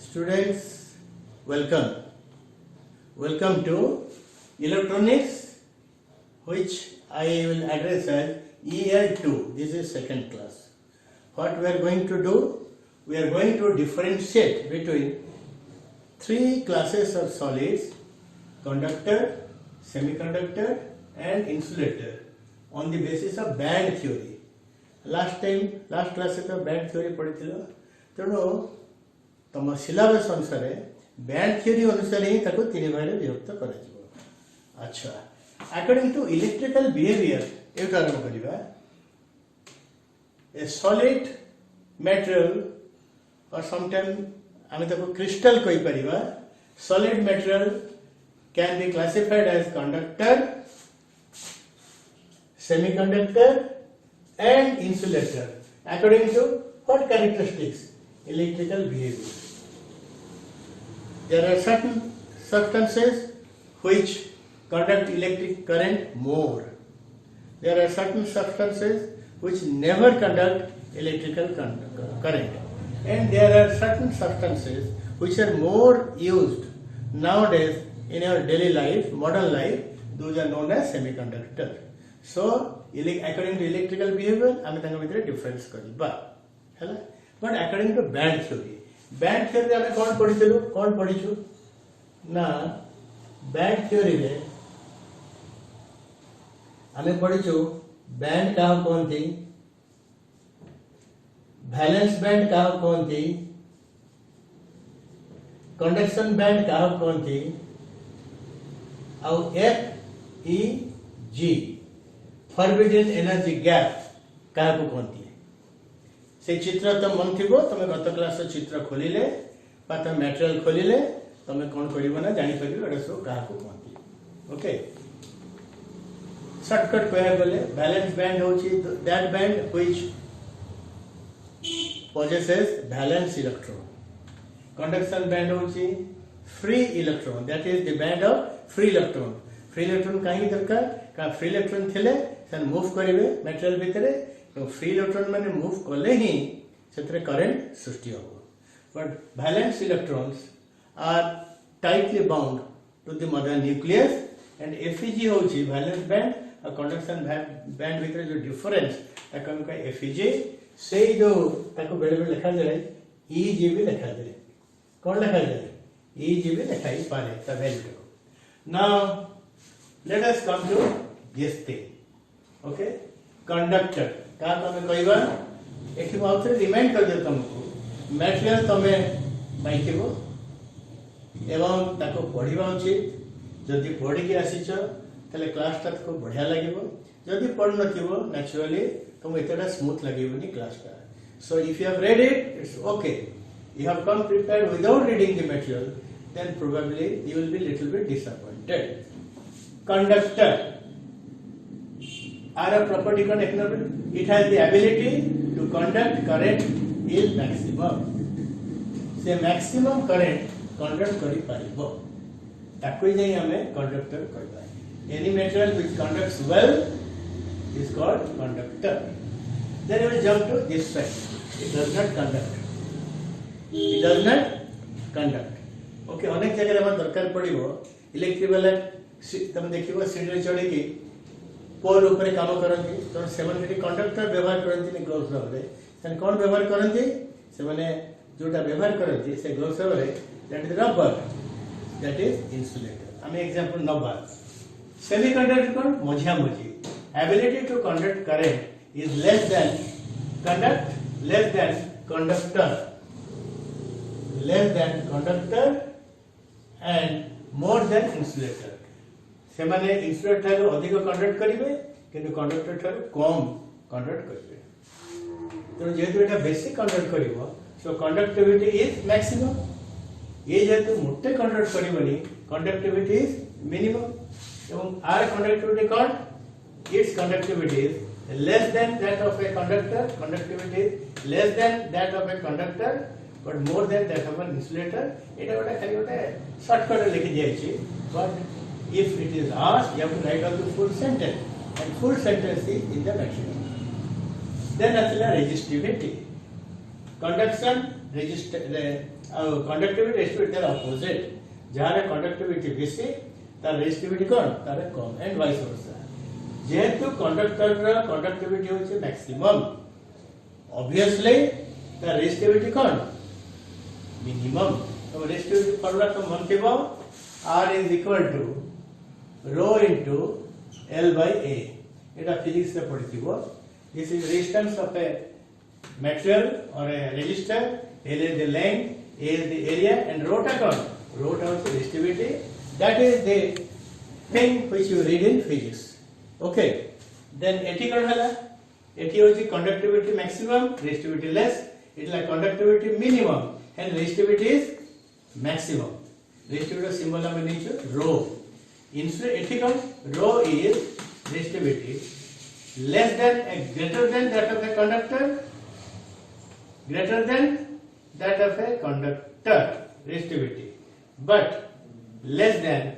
Students, welcome. Welcome to electronics, which I will address as EL2. This is second class. What we are going to do? We are going to differentiate between three classes of solids: conductor, semiconductor and insulator on the basis of band theory. Last class तो band theory पढ़ी तेणु तुम syllabus अनुसार band theory अनुसार ही ताको तीन भाग में विभक्त करा जिवो। अच्छा, अकॉर्डिंग टू इलेक्ट्रिकल बिहेवियर एटा आरंभ करिबा। ए सॉलिड मटेरियल और समटाइम आमे ताको क्रिस्टल कहि परिबा। Solid material can be classified as conductor, semiconductor and insulator according to what characteristics? Electrical behavior. There are certain substances which conduct electric current more. There are certain substances which never conduct electrical current. And there are certain substances which are more used nowadays in our daily life, modern life. Those are known as semiconductor. So, according to electrical behavior, आमे तांका भितर difference करिबा हैला। But according to band theory आमे कोन पढिछु ना band theory रे आमे पढिछु बैंड का कोनथी, बैलेंस बैंड का कोनथी, कंडक्शन बैंड का कोनथी और FEG फॉरबिडन एनर्जी गैप क्या कहती है से चित्र तो मन थी तुम गत क्लास चित्र खोलिले मटेरियल खोलिले तुम कौन कर ना जापर सब क्या कहती। ओके, सर्टकट कह गले बैलेंस बैंड होची that band which possesses valence electron. Conduction band होची free electron, that is the band of free electron. Free electron कहीं दरकार का फ्री इलेक्ट्रॉन थिले सन मूव करिवे मटेरियल भितरे तो फ्री इलेक्ट्रॉन माने मूव कले ही सेतरे करंट सृष्टि हो। But valence electrons are tightly bound to the mother nucleus and FEG होची वैलेंस बैंड और कंडक्शन बैंड भितरे जो डिफरेंस ताको हम का एफईजी से जो ताको बेले बेले लिखा जाय ईजी भी लिखा जाय। कोन लिखा जाय? ईजी भी लिखाई पारे ता value. Now let us come to this thing. Okay, conductor का तमे कहबा एखि बाउथरे रिमाइंड कर दे तुमको मटेरियल तमे पाइथिबो एवं ताको पढिबा उचित। जदि पढि के आसीछ तले क्लास ता को बढ़िया लागिबो, जदि पढ नथिबो नेचुरली तुम एतडा स्मूथ लागिबोनी क्लास ता। So if you have read it it's okay, you have come prepared without reading the material, then probably you will be little bit disappointed. Conductor are a property called it has the ability to conduct current is maximum. से maximum current conduct करी पारिबो ताको ही जाई हमें conductor कहबा। Any material which conducts well is called conductor. Then we will jump to this side. It does not conduct. It does not conduct. Okay, अनेक जगह रे हम दरकार पड़िबो इलेक्ट्रिकल तुम देखिबो सीढ़ी चढ़ी की पोल ऊपर काम करंती तो सेवन कंडक्टर व्यवहार करंती ग्लोव रे तन कोन व्यवहार करंती से माने जोटा व्यवहार करंती से ग्लोव रे that is rubber, that is insulator. हम एग्जांपल नबा सेमीकंडक्टर कोन मझिया मझी ability to conduct current is less than conductor and more than insulator. से माने इंसुलेटर ठारो अधिक कंडक्ट करिवे किंतु कंडक्टर ठारो कम कंडक्ट करिवे। तो जेतु एटा बेसिक कंडक्ट करिवो सो कंडक्टिविटी इज मैक्सिमम। ये जेतु मोटे कंडक्ट करिवनी कंडक्टिविटी इज मिनिमम एवं आर कंडक्टिविटी कोन its conductivity is less than that of a conductor, conductivity is less than that of a conductor but more than that of an insulator. एटा गोटा खाली गोटा शॉर्टकट लिखि जाय छी, but if it is asked you have to write out the full sentence and full sentence is in the maximum. Then asila resistivity. Conduction conductivity resistivity तार opposite जहां conductivity बेसी तार रेजिस्टिविटी कौन तार कम एंड वाइस वर्सा जेहेतु conductor रा conductivity होचे maximum obviously तार रेजिस्टिविटी कौन मिनिमम तो रेजिस्टिविटी फॉर्मूला तो मन केबो R is equal to rho into L by A एटा फिजिक्स रे पढिथिबो this is resistance of a material or a resistor L is the length A is the area and rho ta कौन rho ta is resistivity that is the thing which you read in physics okay then eighty कौन हला eighty होची conductivity maximum resistivity less it like conductivity minimum and resistivity is maximum resistivity symbol हम नीचे rho instead eighty कौन rho is resistivity less than greater than that of a conductor greater than that of a conductor resistivity but less than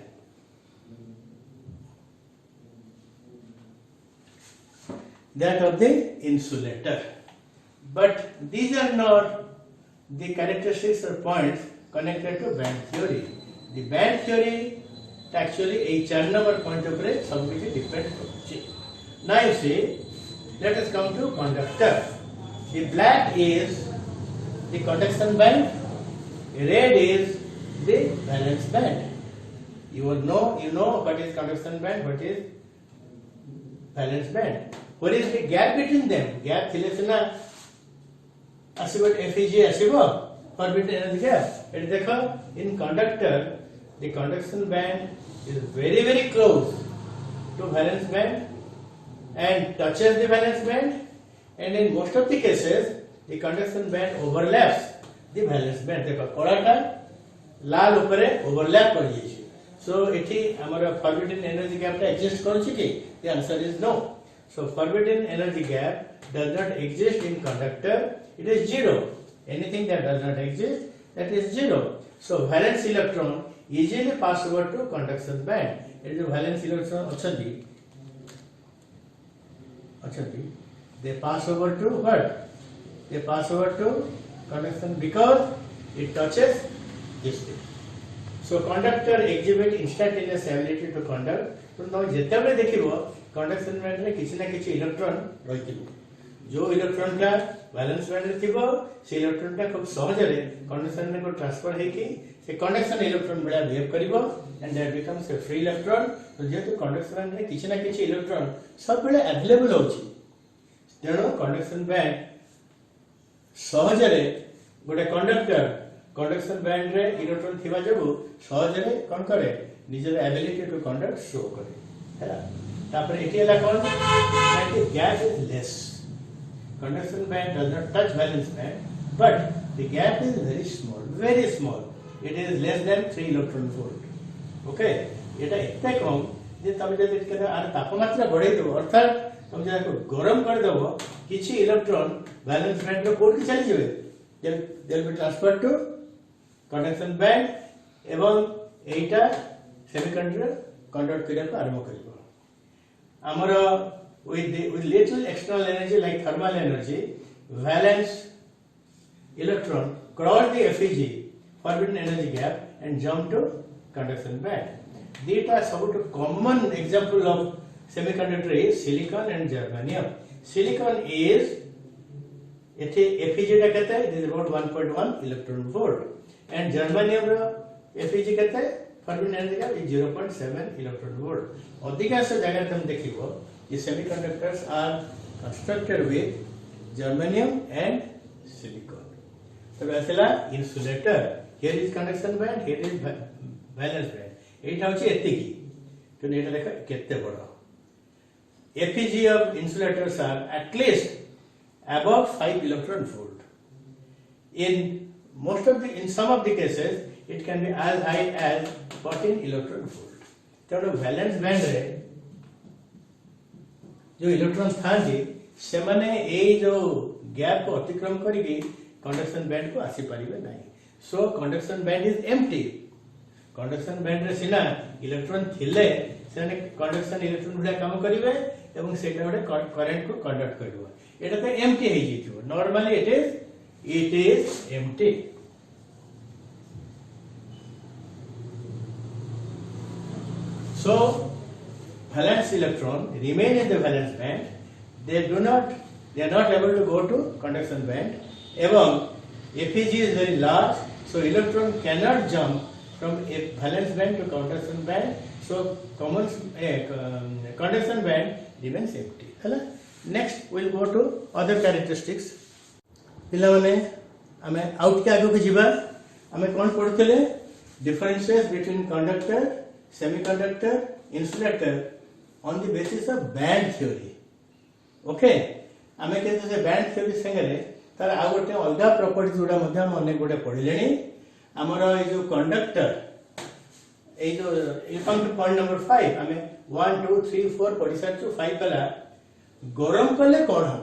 that of the insulator but these are not the characteristics or points connected to band theory the band theory actually a 4 number point of rate सब कुछ depend करछे now you see let us come to conductor the black is the conduction band, red is the valence band. You know what is conduction band, what is valence band. What is the gap between them? Gap thile sina asibo FEG asibo forbidden energy gap. It dekho in conductor the conduction band is very close to valence band and touches the valence band. And in most of the cases, the conduction band overlaps the valence band. देखो कोड़ाटा लाल ऊपरे overlap कर जाइए. So इठी हमारा forbidden energy gap टा exist करूँ कि? The answer is no. So forbidden energy gap does not exist in conductor. It is zero. Anything that does not exist, that is zero. So valence electron easily pass over to conduction band. ये जो valence electron अच्छी they pass over to what? They pass over to conduction because it touches this thing. So conductor exhibit instantaneous ability to conduct. तो तुम जितेबले देखिबो conduction band रे किछि ना किछि electron रहिथिबो जो इलेक्ट्रॉन का वैलेंस बैंड रे थिबो से इलेक्ट्रॉन टा खूब सहज रे कंडक्शन में को ट्रांसफर हे कि से कंडक्शन इलेक्ट्रॉन बड़ा बिहेव करिवो and that becomes a free electron तो जेतु कंडक्शन बैंड रे किछि ना किछि इलेक्ट्रॉन सब बेले अवेलेबल होछि तेणु कंडक्शन बैंड सहजरे गोटे कंडक्टर कंडक्शन बैंड रे इलेक्ट्रॉन थिबा जबु सहजरे कोन करे निजर एबिलिटी टू कंडक्ट शो करे हैला तापर एटी हला कोन that gap is less conduction band does not touch valence band but the gap is very small it is less than 3 electron volt okay एटा एते कम जे तमे जदि केना आर तापमात्रा बढ़ाई दो अर्थात तुम जाको गरम कर दबो किछि इलेक्ट्रॉन वैलेंस बैंड रो कोड चली जेबे देल बी ट्रांसफर टू कंडक्शन बैंड एवं एटा सेमीकंडक्टर कंडक्ट करिया को आरंभ करिवो हमरो with little external energy like thermal energy valence electron cross the FEG forbidden energy gap and jump to conduction band these are some common example of semiconductor is silicon and germanium. Silicon is FEG टा कहता है it is about 1.1 electron volt and germanium row FEG कहता है forbidden energy का 0.7 electron volt. अधिकांश जगह तुम देखिबो ये semiconductors are constructed with germanium and silicon. तो वैसेला insulator here is conduction band here is valence band एटा होची एतिकी तो नेटा देखा केते बडो FEG of insulators are at least above 5 electron volt. In some of the cases, it can be as high as 14 electron volt. तो valence band रे जो electron थांती से माने ए जो गैप को अतिक्रम करिके कंडक्शन बैंड को आसी परिबे नाही. So conduction band is empty. Conduction band रे सिना इलेक्ट्रॉन थिले सेने कंडक्शन इलेक्ट्रॉन गुडा काम करिवे एवं सेटा गोटे करंट को कंडक्ट करिवो एटा तो एम्प्टी हे जितो normally it is empty So valence electron remain in the valence band. They are not able to go to conduction band. Evam FEG is very large, so electron cannot jump from a valence band to conduction band. So conduction band remains empty. Next we'll go to other characteristics. पिलाने आमे out के आगे जीवा आमे कौन पढ़ुଥିଲେ differences between conductor, semiconductor, insulator on the basis of band theory. Okay, आमे कहते से band theory संगरे तार आ गोटे अलगा प्रॉपर्टीज गुडा मध्ये हम अनेक गोटे पढ़िलेनी हमर ए जो कंडक्टर ए जो पॉइंट नंबर 5 आमे 1 2 3 4 पढ़ि सारछु 5 वाला गरम कले कोन हो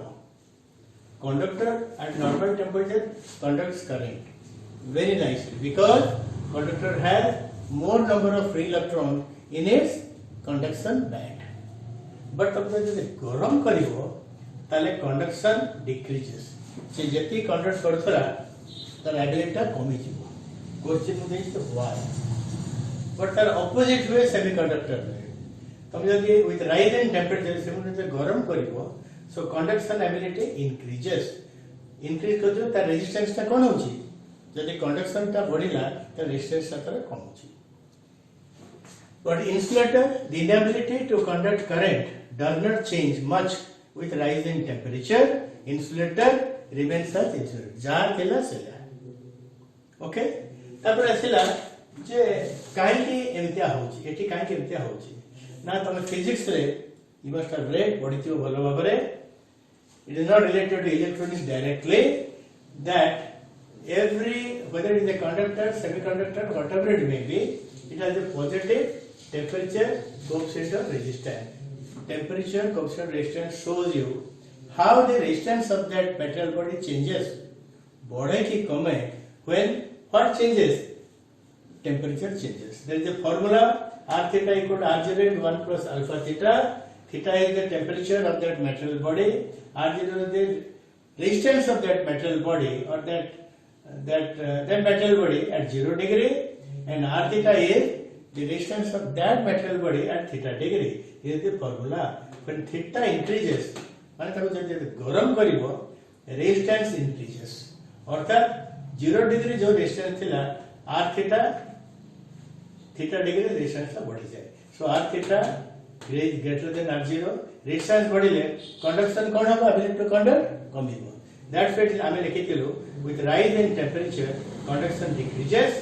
conductor at normal temperature conducts current very nicely because conductor has more number of free electrons in its conduction band. But अब जब गरम करिवो ताले conduction decreases. से जति conduct करथला तार ability कमी जिवो. Question is why? But तार opposite way semiconductor रे. तब जब with rise in temperature semiconductor गरम करिवो so conduction ability increases. Increase करजो तार resistance ता कोन होची जदि conduction ता बढ़िला त resistance ता तार कम होची. But insulator the inability to conduct current does not change much with rise in temperature. Insulator remains as insulator. जा केला सेला. Okay, तापर आसिला जे काहे की एमितिया होची एठी काहे की एमितिया होची ना तमे फिजिक्स रे you must have read पढिथियो भलो भाबरे. It is not related to electronics directly that whether it is a conductor, semiconductor, whatever it may be, it has a positive temperature coefficient of resistance. Temperature coefficient of resistance shows you how the resistance of that metal body changes. Body ki kame when what changes? Temperature changes. There is a formula R theta equal to R0 into 1 plus alpha theta. Theta is the temperature of that metal body. R0 is the resistance of that metal body or that metal body at 0 degree, and R theta is the resistance of that metal body at theta degree. Here is the formula. When theta increases, माने ताको जब गरम करिवो resistance increases. अर्थात 0 degree जो resistance थिला R theta degree resistance ता बढ़ी जाए. So R theta is greater than R0. Resistance बढ़िले conduction कोन होबो ability to conduct कमिबो. That's why आमे लिखिथिलु with rise in temperature conduction decreases.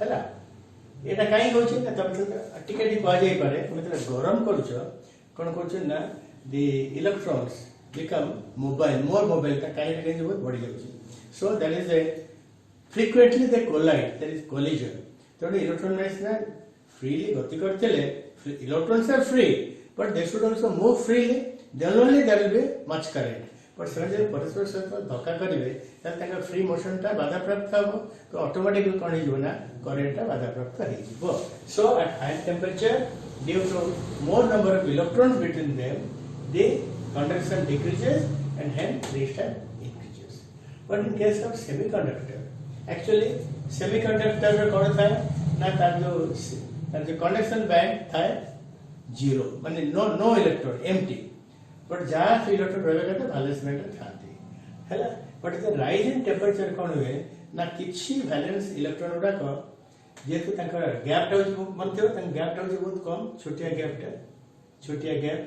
हैला एटा काई होछि ना तब टिकेटी कह जाई पारे मतलब गरम करछ कोन करछ ना the electrons become more mobile का kinetic energy बहुत बढ़ी जाउछि. So that is a frequently they collide, there is collision. तो इलेक्ट्रॉन में ना freely गति करतेले electrons are free but they should also move freely, then only there will be much current. But ସେମାନେ ଯଦି परस्पर ସହିତ ଧକ୍କା କରିବେ ତାହେଲେ ତାଙ୍କ free motion ଟା ବାଧାପ୍ରାପ୍ତ ହେବ ତ automatically କଣ ହେଇଯିବ ନା current ଟା ବାଧାପ୍ରାପ୍ତ ହେଇଯିବ. So at high temperature due to more number of electrons between them the conduction decreases and hence resistance increases. But in case of semiconductor actually semiconductor में कौन था ना तार जो conduction band था 0 माने no electron empty. But जहाँ से इलेक्ट्रॉन रहेगा तो वैलेंस बैंड थांती हैला. But the rise in temperature कोन हुए ना किछि वैलेंस इलेक्ट्रॉन गुडा को जेतु तंकर गैप टा मनथियो तंग गैप टा बहुत कम छोटिया गैप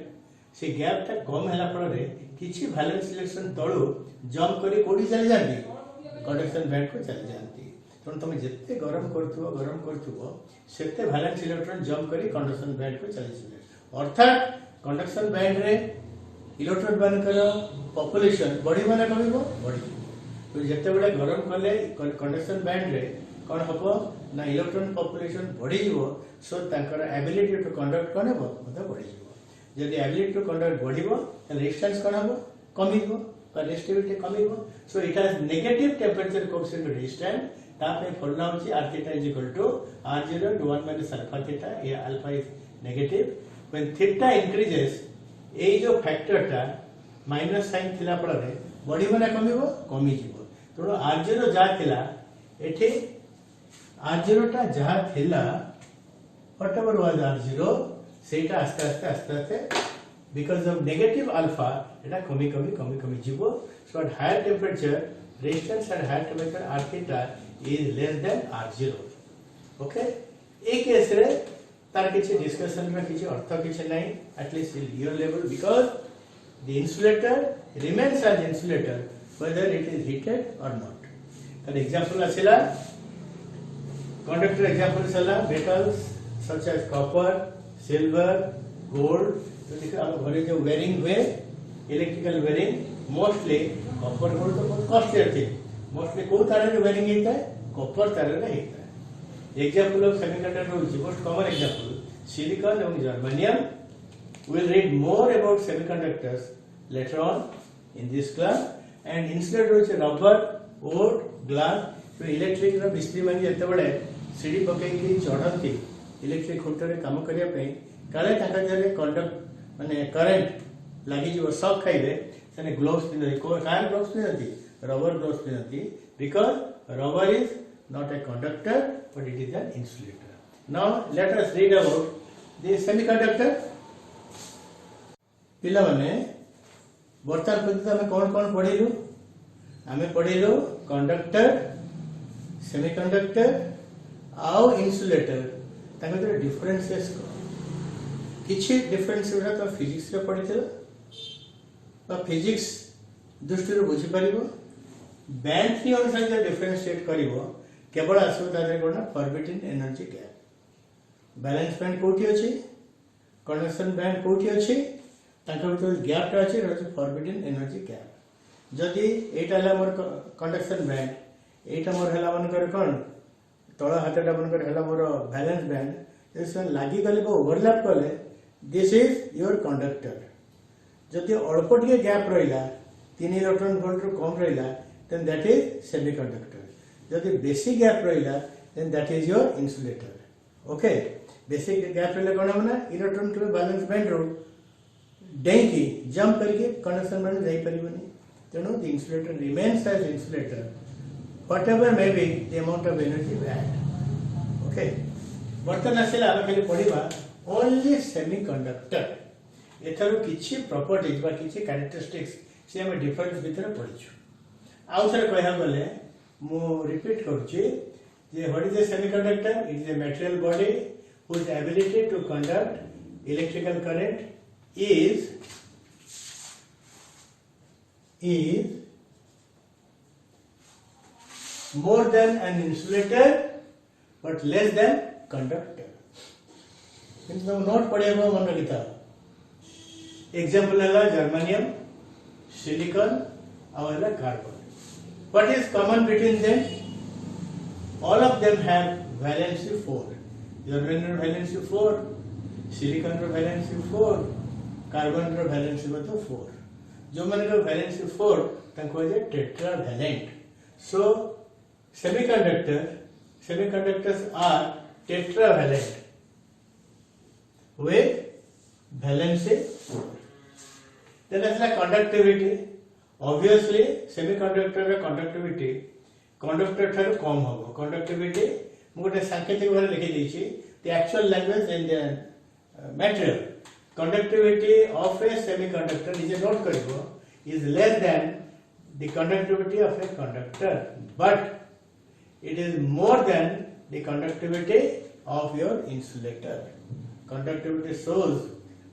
से गैप टा कम हैला पर रे किछि वैलेंस इलेक्ट्रॉन तळु जंप करी कोडी चली जांती कंडक्शन बैंड को चली जांती. तो तुम जत्ते गरम करथुबो सेते वैलेंस इलेक्ट्रॉन जंप करी कंडक्शन बैंड को चली जाय. अर्थात कंडक्शन बैंड रे इलेक्ट्रॉन मानकर पॉपुलेशन बढ़ी माने कमिबो बढ़ी. तो जते बडे गरम कले कंडक्शन बैंड रे कोन हबो ना इलेक्ट्रॉन पॉपुलेशन बढ़ी जिवो. सो तांकर एबिलिटी टू कंडक्ट कोन हबो मतलब बढ़ी जिवो. जदि एबिलिटी टू कंडक्ट बढ़िबो त रेजिस्टेंस कोन हबो कमिबो पर रेजिस्टिविटी कमिबो. So it has negative temperature coefficient resistance. तापे फॉर्मूला होची r theta is equal to r0 to 1 minus alpha theta. ये alpha is negative. When theta increases ए जो फैक्टर टा माइनस साइन थिला पड़े बड़ी माने कमिबो कमी जिवो. तो r0 जा थिला एठी r0 टा जा थिला whatever was R0 सेटा आस्ते आस्ते आस्ते आस्ते because of negative alpha এটা কমি ଯିବ so at higher temperature resistance at higher temperature R theta is less than R0 okay A case रे तार किछि डिस्कशन में किछि अर्थ किछि नै at least in your level because the insulator remains as insulator whether it is heated or not तर example आसिला conductor example sala metals such as copper silver gold तो देखो हम घरे जो वायरिंग हुए electrical wiring mostly copper gold तो बहुत costly रहती है मोस्टली को तार में वायरिंग होता है कॉपर तार में होता है example of semiconductor is most common example silicon and germanium we'll read more about semiconductors later on in this class and insulator is rubber wood glass तो इलेक्ट्रिक रो मिस्त्री माने जते बडे सीडी पकई की चढ़ती इलेक्ट्रिक खुंटरे काम करिया पे काले ताका जले कंडक्ट माने करंट लागि जो शॉक खाइबे सने ग्लोव्स पिनती को कार ग्लोव्स पिनती रबर ग्लोव्स पिनती because rubber is not a conductor but it is an insulator. Now let us read about the semiconductor. पिला माने वर्तमान पर्यंत हमें कौन पढ़िलु हमें पढ़िलु कंडक्टर सेमीकंडक्टर आउ इंसुलेटर ताके तो डिफरेंसेस किछि डिफरेंस उरा तो फिजिक्स रे पढ़िथिलो बा फिजिक्स दृष्टि रे बुझी परिबो बैंड थ्री अनुसार डिफरेंशिएट करिवो केवल आसो तारे कोना forbidden energy gap balance band कोठी अछि कंडक्शन बैंड कोठी अछि ताकर तो गैप टा अछि रज फॉरबिडन एनर्जी गैप जदी एटा हला मोर कंडक्शन बैंड एटा मोर हला मन कर कोन तळ हातटा मन कर हला मोर बैलेंस बैंड एसन लागि गले को ओवरलैप करले दिस इज योर कंडक्टर जदी अल्प टिके गैप रहिला 3 इलेक्ट्रॉन वोल्ट रो कम रहिला देन दैट इज सेमीकंडक्टर जदि बेसिक गैप रहिला then that is your insulator okay basic gap रहिला कोन हमना इलेक्ट्रॉन के बैलेंस बैंड रो डेंकी जंप करके कंडक्शन बैंड जाई परिबनी तेनो the insulator remains as insulator whatever may be the amount of energy bad okay बर्तन आसेला हम खाली पढिबा ओनली सेमीकंडक्टर एथरो किछि प्रॉपर्टीज बा किछि कैरेक्टरिस्टिक्स से हम डिफरेंस भीतर पढिछु आउ थरे कहया गले मु रिपीट करूची जे what is a semiconductor it is a material body whose ability to conduct electrical current is more than an insulator but less than conductor means note पढ़ेबो मन रखिता एग्जांपल हला जर्मेनियम सिलिकॉन और carbon What is common between them? All of them have valency 4. Germanium valency 4, silicon valency 4, carbon valency 4. जो माने valency 4 तांको जे tetravalent. So semiconductors are tetravalent with valency 4. Then as la conductivity obviously semiconductor रे conductivity conductor ठारो कम होबो conductivity मु गोटे सांकेतिक भारे लिखि दैछि the actual language in the material conductivity of a semiconductor is note करिवो is less than the conductivity of a conductor but it is more than the conductivity of your insulator. Conductivity shows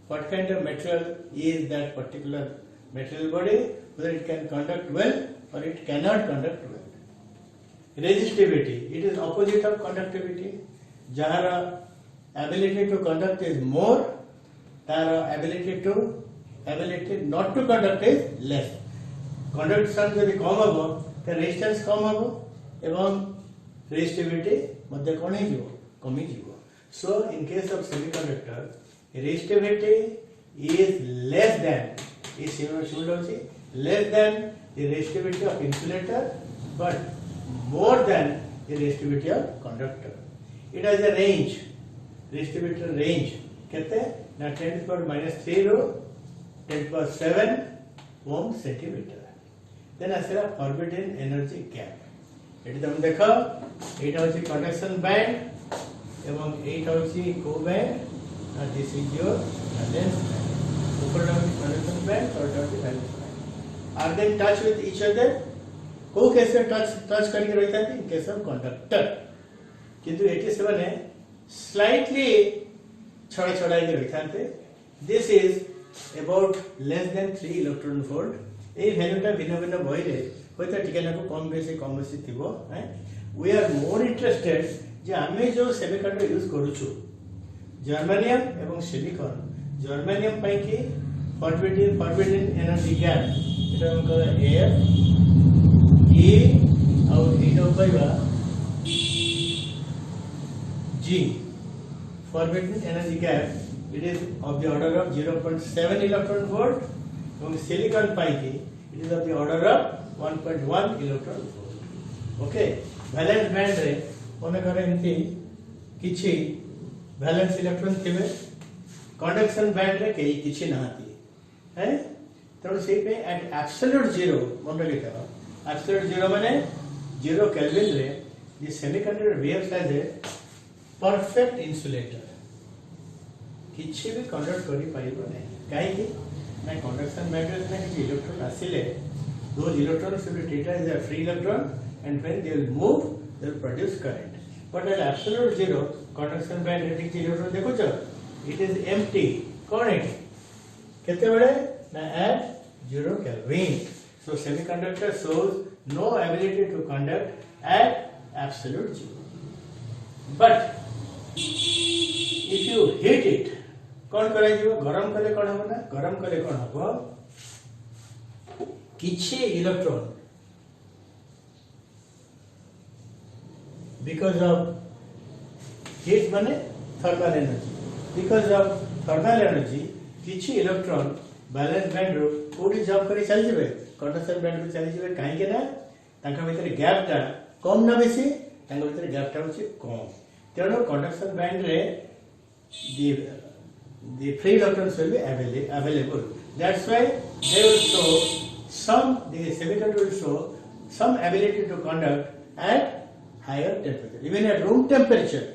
what kind of material is that particular material body, whether it can conduct well or it cannot conduct well. Resistivity, it is opposite of conductivity. Jahara ability to conduct is more, tara ability not to conduct is less. Conduction जदि कम हबो त resistance कम हबो एवं resistivity मध्ये कोन हे जिवो कमी जिवो. So in case of semiconductor resistivity is less than less than the resistivity of insulator but more than the resistivity of conductor. It has a range, resistivity range kete na 10 to the power minus 3 ro 10 to the power 7 ohm centimeter. Then asera forbidden energy gap. It is हम देखो एटा होची conduction band এবং এইটা হচ্ছে কোব্যান্ড আর this is your valence band উপরটা হচ্ছে কন্ডাকশন ব্যান্ড তলটা হচ্ছে ভ্যালেন্স ব্যান্ড আর then touch with each other କୋଉ କେସରେ ଟଚ୍ କରିକି ରହିଥାନ୍ତି ଇନ୍ କେସ୍ ଅଫ୍ କଣ୍ଡକ୍ଟର କିନ୍ତୁ ଏଠି ସେମାନେ ସ୍ଲାଇଟଲି ଛଡ଼ା ଛଡ଼ା ହେଇକି ରହିଥାନ୍ତେ this is about less than 3 electron volt এই ভ্যালুটা ভিন্ন ভিন্ন বইরে হয়তো টিকে নাকু কম বেশি থিব we are more interested যে আমি যে সেমিকন্ডাক্টর ইউজ করুଛୁ জার্মানিয়াম এবং সিলিকন জার্মানিয়াম পাই কি forbidden energy gap এটা हमको air e ଆଉ ଏଇଟା ପାଇବା g forbidden energy gap it is of the order of 0.7 electron volt and silicon paiki it is of the order of 1.1 electron volt okay valence band re one kare emti kichi valence electron thibe conduction band re kei kichi nahati hai tero sei pe at absolute zero mon likha absolute zero mane 0 kelvin re the semiconductor behaves as a perfect insulator किछि भी conduct करि पाइबो नै काहे कि ना conduction matter ना कि electron आसिले those electrons will be treated as a free electron and when they will move they will produce current but at absolute zero conduction band रे कि electron देखो छ it is empty कोन है केते बळे ना at 0 kelvin so semiconductor shows no ability to conduct at absolute zero but if you heat it कौन करे जीव गरम कले कौन हो ना गरम कले कौन हो किछि इलेक्ट्रॉन बिकॉज ऑफ हीट माने thermal energy because of thermal energy किछि इलेक्ट्रॉन बैलेंस बैंड रो कोडी जंप करी चल जिवे कंडक्शन बैंड रो चल जिवे काहे के ना ताका भीतर गैप ता कम ना बेसी ताका भीतर गैप ता होछि कम तेनो कंडक्शन बैंड रे the free electrons will be available. That's why they will show the semiconductor will show some ability to conduct at higher temperature. Even at room temperature,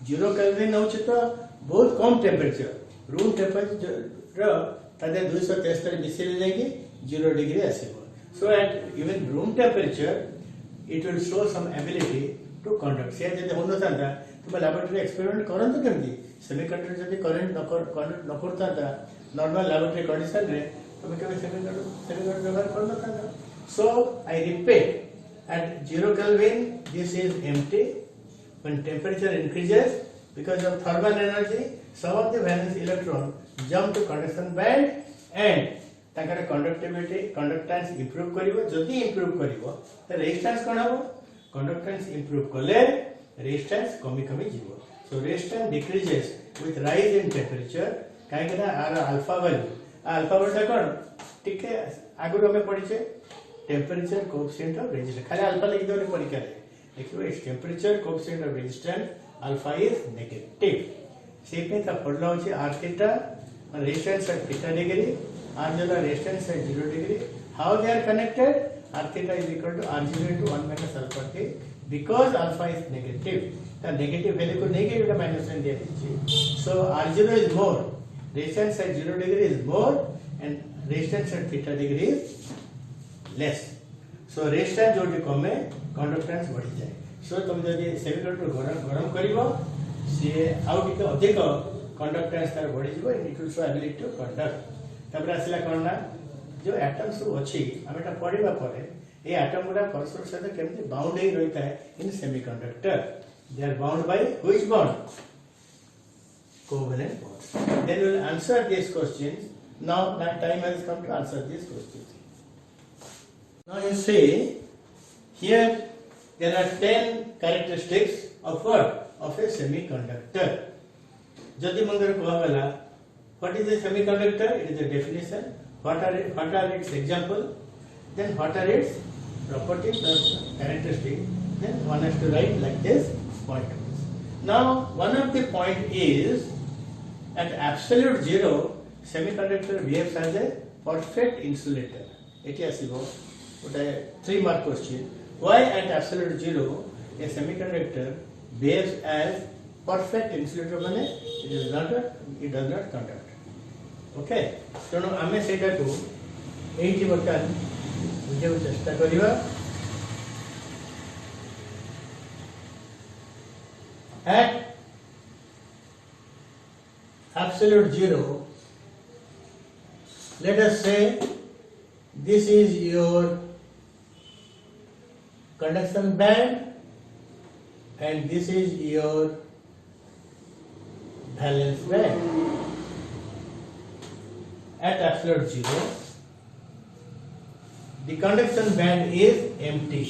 0 Kelvin होचे तो बहुत कम temperature. Room temperature तादे 273 मिसरी लेंगे 0 degree आसेबो. So at even room temperature, it will show some ability to conduct. से जदि होनो थांदा तुम laboratory experiment करंतो केमती semiconductor जदि करंट न करता था नॉर्मल लैबोरेटरी कंडीशन रे तुम केबे सेमीकंडक्टर व्यवहार करना था सो I repeat at 0 kelvin this is empty when temperature increases because of thermal energy some of the valence electron jump to conduction band and Takar conductivity conductance improve करिवो जदि improve करिवो त resistance कोन हबो conductance improve कले resistance कमी कमी जीवो so resistance decreases with rise in temperature काहे कि ना आर अल्फा वैल्यू कोन ठीक है आगु हमें पड़ी छे टेम्परेचर कोएफिशिएंट ऑफ रेजिस्टेंस खाली अल्फा लिख दो परीक्षा रे देखियो इस temperature coefficient of resistance alpha is negative same में ता पड़ला होची r थीटा और resistance at theta degree r जो resistance at 0 degree how they are connected r theta is equal to r0 into 1 minus alpha t because alpha is negative the negative value को negative का minus sign दिया दीजिए so r0 is more resistance at 0 degree is more and resistance at theta degree is less so resistance जो T कम है conductance बढ़ी जाए so तुम जब ये सेमीकंडक्टर गरम करिवो से आउ टी अधिक conductance तार बढ़ी जिवो it will show ability to conduct तबरा आसिला कोन ना जो एटम्स अछि हमेटा पढिबा परे ये एटम गुडा परस्पर साथ केमति बाउंड ही रहता है इन semiconductor they are bound by which bond covalent bonds then we will answer these questions now time has come to answer these questions now you see here there are 10 characteristics of what of a semiconductor jodi mangar kohala what is a semiconductor it is a definition what are its example then what are its properties or characteristics then one has to write like this point now one of the point is at absolute zero semiconductor behaves as a perfect insulator eti asibo oda 3 mark question why at absolute zero a semiconductor behaves as perfect insulator माने it does not conduct okay तेणु आम से बर्तमान बुझे चेष्टा करवा at absolute zero, let us say this is your conduction band and this is your valence band. At absolute zero, the conduction band is empty.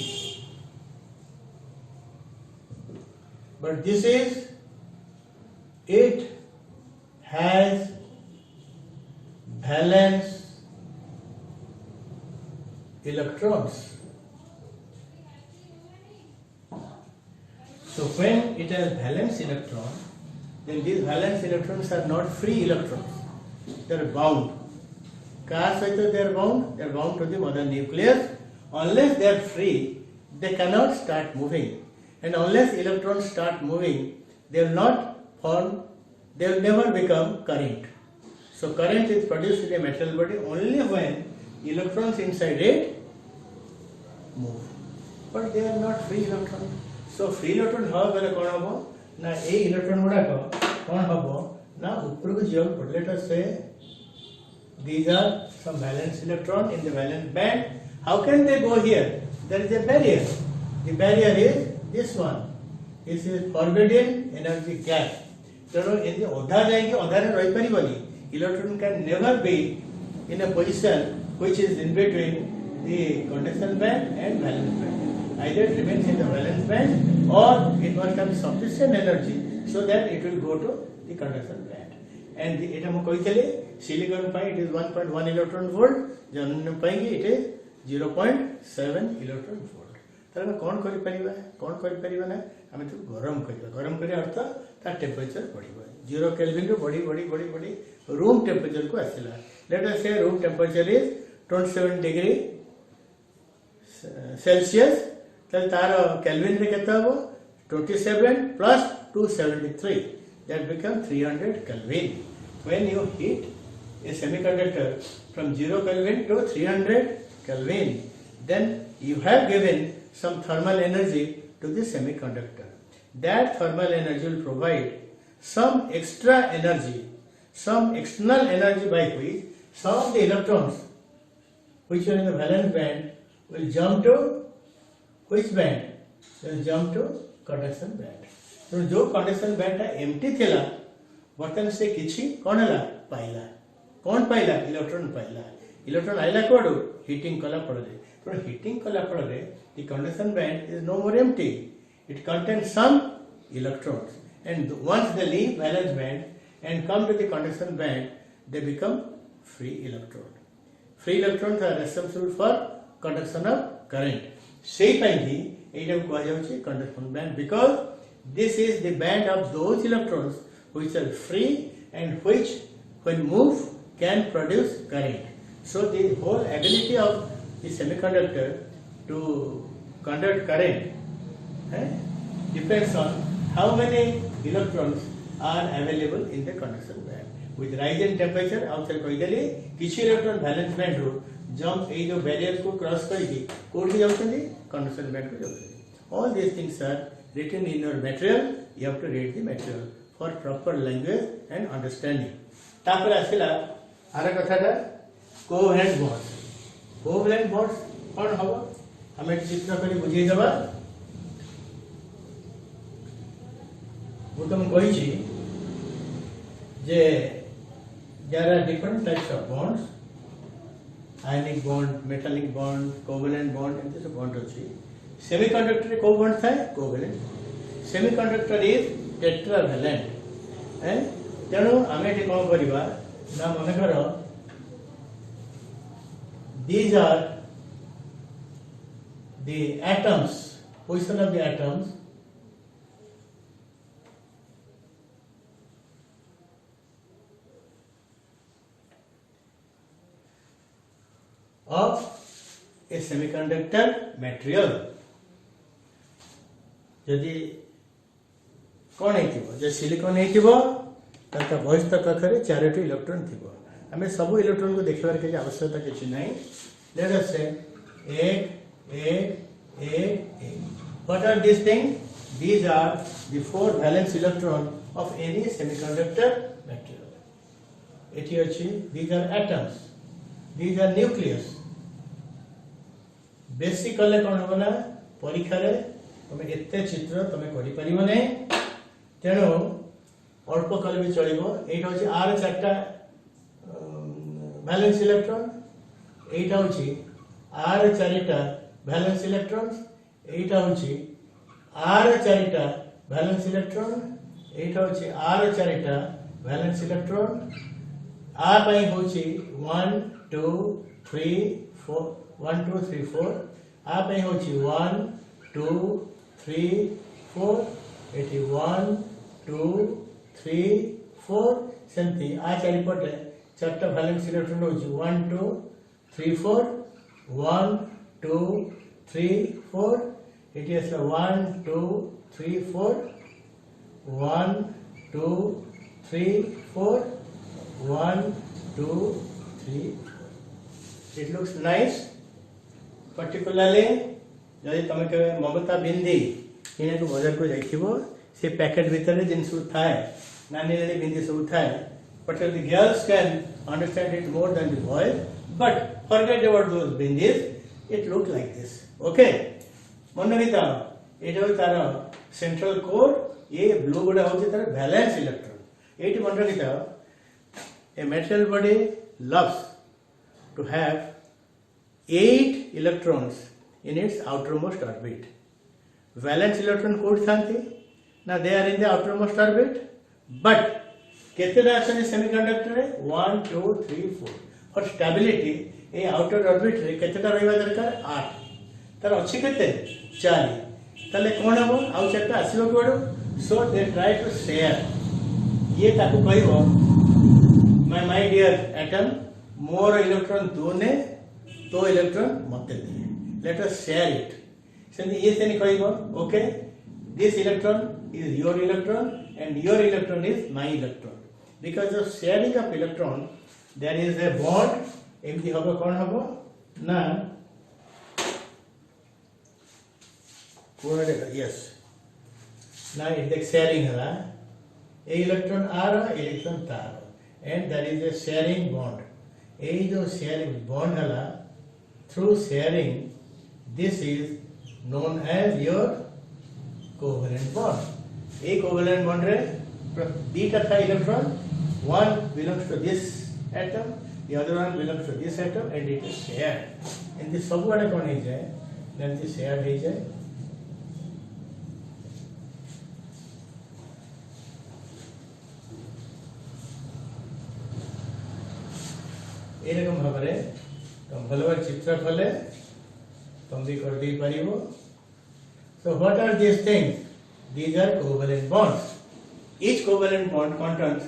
But this is, it has valence electrons. So when it has valence electron, then these valence electrons are not free electrons. They are bound. They are bound. They are bound to the mother nucleus. Unless they are free, they cannot start moving. And unless electrons start moving, they will not form, they will never become current. So current is produced in a metal body only when electrons inside it move. But they are not free electrons. So free electron how bele kon hobo na ei electron guda ko kon hobo na upru jog. Let us say these are some valence electron in the valence band. How can they go here? There is a barrier. The barrier is this one. This is forbidden energy gap. So in the odha jayegi odha re rahi paribani. Electron can never be in a position which is in between the conduction band and valence band. Either it remains in the valence band or it must have sufficient energy so that it will go to the conduction band. And it I कहते silicon pi it is 1.1 electron volt. Germanium pi it is 0.7 electron volt. तार कौन करि परिबा कौन करि परिबा ना हमें तो गरम करिबा गरम करे अर्थ ता टेम्परेचर बढ़िबा 0 केल्विन रो बढ़ी रूम टेम्परेचर को आसिला. लेट अस से room temperature is 27 degree Celsius तल तार केल्विन रे केता हो 27 plus 273 that become 300 kelvin. When you heat a semiconductor from 0 kelvin to 300 kelvin, then you have given some thermal energy to the semiconductor. That thermal energy will provide some extra energy, some external energy by which some of the electrons which are in the valence band will jump to which band? They will jump to conduction band. So जो conduction band टा empty थिला बर्तन से किछि कौन हला पाइला कौन पाइला electron पाइला electron आइला कोडू हीटिंग कला पड़ले तो हीटिंग कला पड़ले the conduction band is no more empty. It contains some electrons, and once they leave valence band and come to the conduction band, they become free electrons. Free electrons are responsible for conduction of current. Say painti eita ko ajauchi conduction band because this is the band of those electrons which are free and which when move can produce current. So the whole ability of the semiconductor to conduct current depends on how many electrons are available in the conduction band. With rise in temperature, outside कहदेली किसी electron valence band रो jump ए जो barrier को cross करके कोठी जाउछन्ती conduction band को जाउछन्ती. All these things are written in your material. You have to read the material for proper language and understanding. तापर आसिला आरा कथाटा covalent bonds. Covalent bonds कोन हबो हमें चित्र करी बुझेई देबा. वो तुम कहि छी जे there are different types of bonds. Ionic bond, metallic bond, covalent bond, and this bond अछि. Semiconductor को bond थाए covalent. Semiconductor is tetravalent. तेणु आमे एठी कोन करिबा ना मने करो these are the atoms, position of the atoms of a semiconductor material. यदि कौन है सिलिकॉन है बहिस्थ कक्षरे 4टी इलेक्ट्रॉन थी आम सब इलेक्ट्रॉन को देखिबार किसी आवश्यकता किसी ना लेट अस से एक what are this thing these are the 4 valence electron of any semiconductor material एठी अछि these are atoms these are nucleus basically कौन हम ना परीक्षा रे तुम एते चित्र तुम करि परिबो नै तेणु अल्प कले भी चलिबो एटा होछि आर 4टा वैलेंस इलेक्ट्रॉन एटा होछि आर 4टा वैलेंस इलेक्ट्रॉन्स एटा होछि आर 4टा वैलेंस इलेक्ट्रॉन एटा होछि आर 4टा वैलेंस इलेक्ट्रॉन आ पई होछि 1 2 3 4 1 2 3 4 आ पई होछि 1 2 3 4 एटी 1 2 3 4 सेंती आ चारि पटे 4टा वैलेंस इलेक्ट्रॉन होछि 1 2 3 4 1 2 3 4 it is 1 2 3 4 1 2 3 4 1 2 3 it looks nice particularly जदि तुम के ममता बिंदी इने को बाजार को जाइथिबो से पैकेट भीतर जिन सब थाए नानी नानी बिंदी सब थाए but the girls can understand it more than the boys but forget about those bindis it look like this okay मन रखिता ये तार सेंट्रल कोर ये ब्लू गुड़ा होचे तार वैलेंस इलेक्ट्रॉन एटी मन रखिता a metal body loves to have 8 electrons in its outermost orbit valence electron कोड थांती ना they are in the outermost orbit but केतेटा आछन सेमीकंडक्टर रे 1 2 3 4 फॉर स्टेबिलिटी ए आउटर ऑर्बिट रे केतेटा रहबा दरकार 8 तार अछि केते 4 तले कोन हबो आउ चेक आसीबो कोडो so they try to share ये ताकू कहबो माय डियर एटम मोर इलेक्ट्रॉन दो ने तो इलेक्ट्रॉन मते दे लेट अस शेयर इट सेंदी ये सेनी कहबो okay this electron is your electron and your electron is my electron because of sharing of electron there is a bond एमती हबो कोन हबो ना कोन यस ना इट शेयरिंग हला ए इलेक्ट्रॉन आर इलेक्ट्रॉन तार and there is a sharing bond ए जो sharing bond हला through sharing this is known as your covalent bond a covalent bond रे दीटा था electron one belongs to this atom the other one belongs to this atom and it is shared and this सब वाले कौन है जाए then this shared है जाए ये रकम भाବରେ तुम भलो चित्र कले तुम भी कर दी परिबो so what are these things these are covalent bonds each covalent bond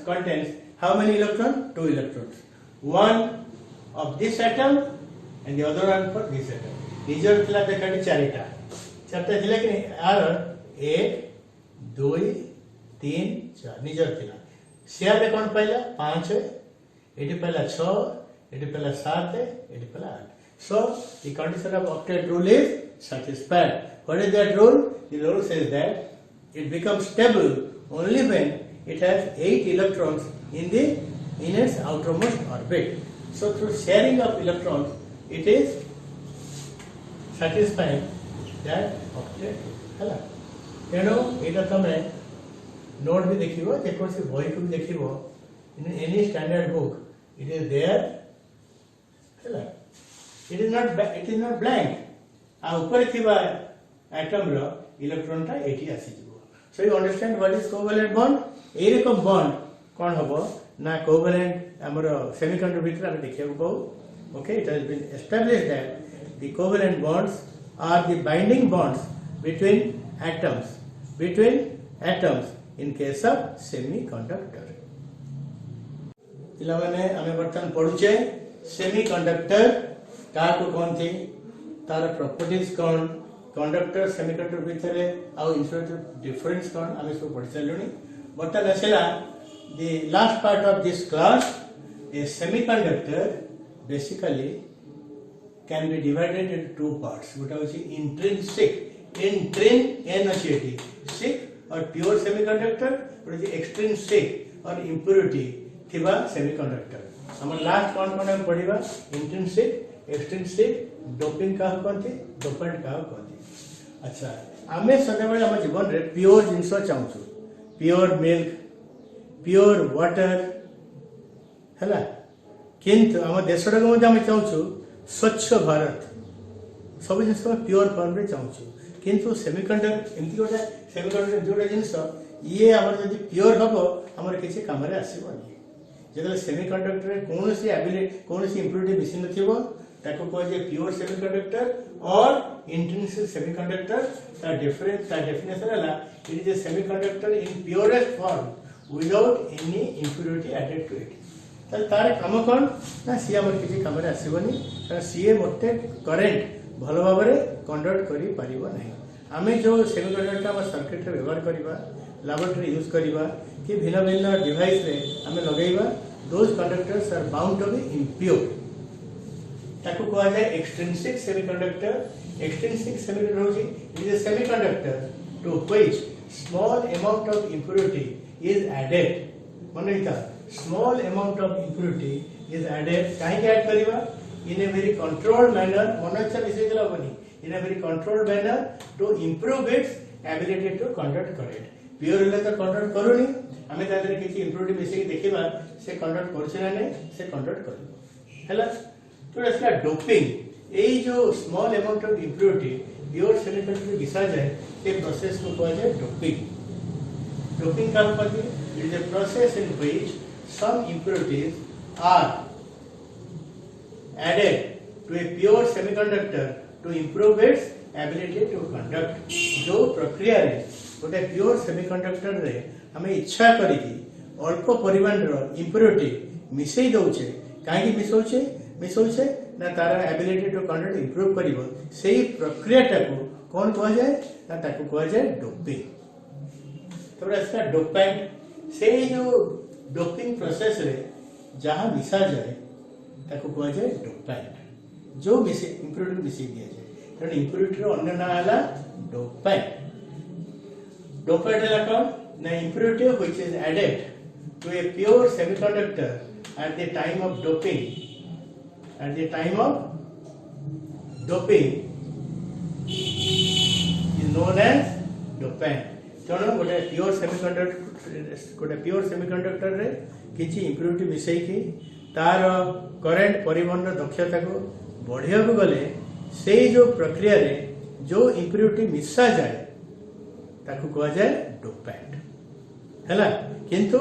contains how many electrons 2 electrons one of this atom and the other one for this atom निजर थिला देखा चारिटा चारटा थिला कि आर 1 2 3 4 निजर थिला शेयर रे कोन पाइला 5 eighty Pila 6 eighty Pila 7 eighty Pila 8 so the condition of octet rule is satisfied what is that rule the rule says that it becomes stable only when it has 8 electrons in its outermost orbit. So through sharing of electrons it is satisfying that octet hela तेणु एटा तमे note भी देखिबो जेको से बही को भी देखिबो in any standard book it is there hela it is not blank आ ऊपर थिबा एटम रो इलेक्ट्रॉन टा एटी आसी so you understand what is covalent bond ए रकम bond कोन हबो ना covalent हमरो semiconductor भीतर हम देखियो को okay it has been established that the covalent bonds are the binding bonds between atoms in case of semiconductor इला माने हमें बर्तन पढुचे semiconductor का को कोन थी तार प्रॉपर्टीज कोन कंडक्टर सेमीकंडक्टर भितर आउ इन्सुलेटर डिफरेंस कौन आम सब पढ़ी सारे बर्तमान आसला the last part of this class. A semiconductor basically can be divided into two parts. What I say intrinsic, sick or pure semiconductor, what is extrinsic or impurity थिबा semiconductor. हम last कौन हम पढ़िबा इंट्रिंसिक, एक्सट्रिंसिक, डोपिंग का कहते, dopant का कहते. अच्छा आमे सदाबेले हम जीवन रे प्योर जिंस चाहूछु, प्योर मिल्क, प्योर वाटर है किंतु आम देशटा को चाहूँ स्वच्छ भारत सब जिन प्योर फॉर्म रे चाहूँ किंतु सेमीकंडक्टर एमती गोटे सेमीकंडक्टर गोटे जिनस ये आम जब प्योर हम आम किसी कम आसबनी जो सेमीकंडक्टर कौन कौन इम्प्यूरिटी मिसी नाको कहे प्योर सेमीकंडक्टर और इंट्रिंसिक सेमीकंडक्टर डेफिनेशन है it is a semiconductor in purest form without any impurity added to it. तार काम कौन ना सी आम किसी कम आसबनी कारण सी मत करेन्ट भल भाव में कंडक्ट कर आम जो सेमीकंडक्टर आम सर्किट व्यवहार करवा लैबोरेटरी यूज करवा कि भिन्न भिन्न डिवाइस रे आम लगेगा those conductors are bound to be impure ताको कहा जाए एक्सट्रिंसिक सेमीकंडक्टर. एक्सट्रिंसिक सेमीकंडक्टर होची it is a semiconductor to which small amount of impurity is added. माने इता small amount of impurity is added. काहे ऐड करबा in a very controlled manner. मन इच्छा विषय दिला बनी in a very controlled manner to improve its ability to conduct current. Pure ले तो conduct करूनी हमें तादरे किछि impurity मिसे देखिबा से conduct करछ ना नै से conduct करबो हैला. तो इसका डोपिंग एई जो small amount of impurity pure semiconductor मिसा जाए ये प्रोसेस को कहा जाए doping. Doping it is a process in which some impurities are added to a pure semiconductor to improve its ability to conduct. जो प्रक्रिया रे गोटे प्योर सेमीकंडक्टर रे हमें इच्छा करिकी अल्प परिमाण रो इम्प्योरिटी मिसई दउछे काहे मिसौछे ना तार एबिलिटी टू कंडक्ट इंप्रूव करिवो सेही प्रक्रियाटा को कोन कहा जाए ना ताको कहा जाए डोपिंग. तो इसका डोपेंट से जो डोपिंग प्रोसेस रे जहाँ मिसा जाए ताको कहा जाए डोपेंट जो मिसे इम्प्योरिटी मिसई दिया जाए कारण इम्प्योरिटी रो अन्य नाम है डोपेंट. डोपेंट है कौन ना impurity which is added to a pure semiconductor at the time of doping is known as dopant. तेणु गोटे प्योर सेमीकंडक्टर रे किछि इम्प्योरिटी मिसई की तार करेंट परिवहन दक्षता को बढ़िया को गले से जो प्रक्रिया रे जो इम्प्योरिटी मिसा जाए ताको कहा जाए डोपेंट हैला. किंतु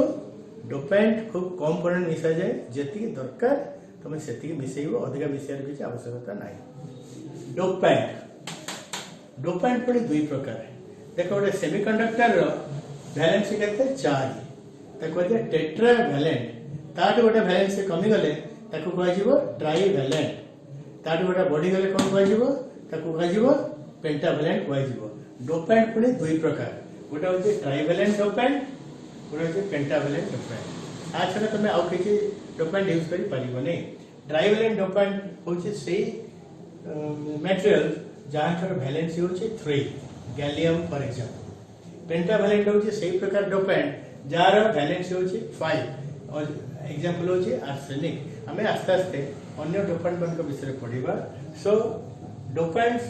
डोपेंट खूब कम परिमाण मिसा जाए जेतिकी दरकार तुम सेतिकी मिसेइबो अधिका मिसेर किछि आवश्यकता नाही. डोपेंट पड़े दुई प्रकार देखो गोटे सेमीकंडक्टर रो वैलेंसी केते 4 ताको जे टेट्रा वैलेंट ताट गोटे वैलेंसी कमी गले ताको कहै जिवो ट्राई वैलेंट ताट गोटे बढ़ी गले कोन कहै जिवो ताको कहै जिवो पेंटा वैलेंट कहै जिवो. डोपेंट पड़े दुई प्रकार गोटे होचे ट्राई वैलेंट डोपेंट गोटे होचे पेंटा वैलेंट डोपेंट. आ छडा तमे आउ किछि डोपेंट यूज करि पारिबो नै. ट्राई वैलेंट डोपेंट होचे सेही मटेरियल जहाँ कर वैलेंसी होचे 3 गैलियम फॉर एग्जांपल. पेंटावैलेंट होचे सही प्रकार डोपेंट जार वैलेंसी होचे 5 और एग्जांपल होचे आर्सेनिक. हमें आस्ते आस्ते अन्य डोपेंट मन को विषय पढ़िबा. So dopants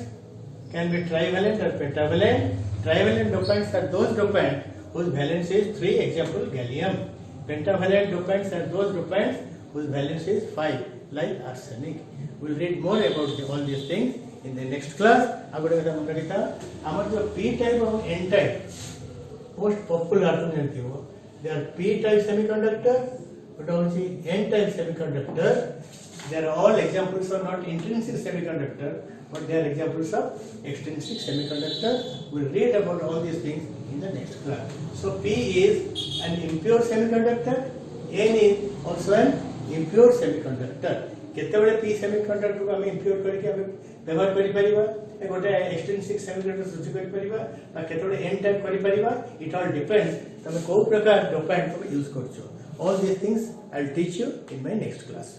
can be trivalent or pentavalent. Trivalent dopants are those dopant whose valence is 3 example gallium. Pentavalent dopants are those dopants whose valence is 5 like arsenic. We'll read more about all these things in the next class. आगोटे कथा मन रखिता हमर जो p type और n type most popular तुम जानती हो. They are p type semiconductor but also n type semiconductor. They are all examples of not intrinsic semiconductor but they are examples of extrinsic semiconductor. We'll read about all these things in the next class. So p is an impure semiconductor, n is also an impure semiconductor. केते बड़े p semiconductor को हम impure करके हम व्यवहार करि परिबा गोटे extensive semiconductor सृष्टि करि परिबा बा केतोडे एन टाइप करि परिबा इट ऑल डिपेंड्स तमे को प्रकार डोपाइन तुम यूज करछो all these things I will teach you in my next class